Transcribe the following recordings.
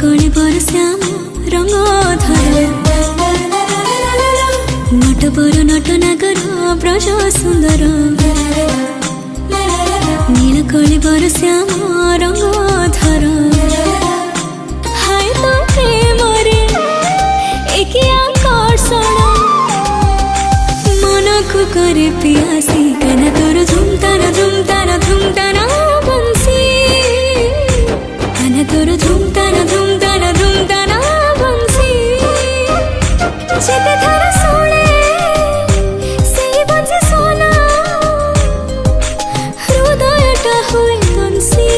नीलकणिबर श्याम रंग धर नटबर नटनागर ब्रज सुंदर नीलकणिबर श्याम रंग धर हाय तो प्रेम रे एक आकर्षण मन को करे पियासी काना तोर झुमताना झुमताना झुमताना बंसी काना तोर झुमताना झुमताना झुमताना बंसी जेते थर सोने सेई बंसी सोना हृदयटा होय बंसी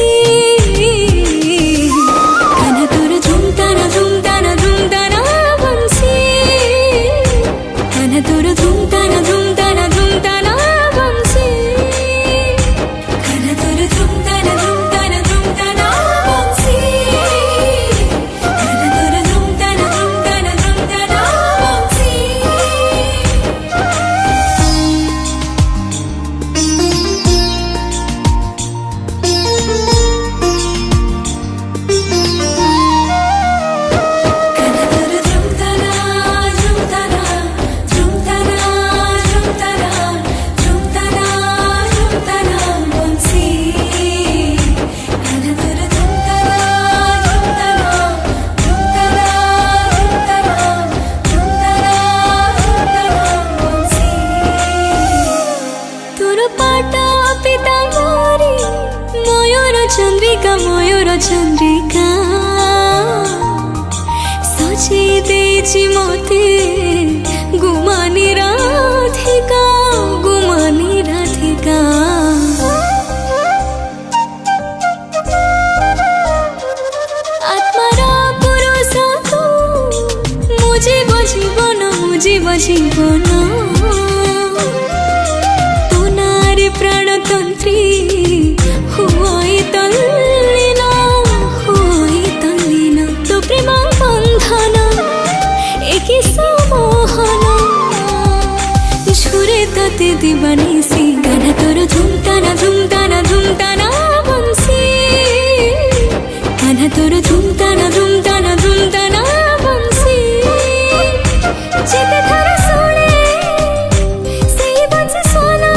काना तोर झुमताना झुमताना झुमताना बंसी काना तोर झुमताना झुमताना झुमताना बंसी काना तोर झुमताना झुमताना झुमताना बंसी काना तोर झुमताना झुमताना झुमताना बंसी काना तोर झुमताना झुमताना झुमताना झुमताना झुमताना झुमताना बंसी काना तोर झुमताना झुमताना झुमताना झुमताना झुमताना बंसी तोर पाटा पीताम्बरी मयूर चंद्रिका सजी देछि मोते गुमानी राधिका आत्मारा पुरुष तू मुझे बजीवन तो नारी प्राणतंत्री हुई तल्लीन तो प्रेम बंधन एक समोहन झुरे तते दीवानिसी गाना तोर झुमताना झुमताना झुमताना बंसी गाना तोर झुमताना झुमताना झुमताना बंसी जेते थर सोने सेई बंसी सोना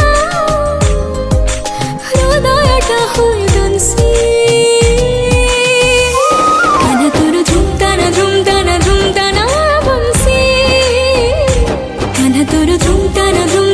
हृदयटा होय बंसी काना तोर झुमताना झुमताना झुमताना बंसी काना तोर झुमताना झुमताना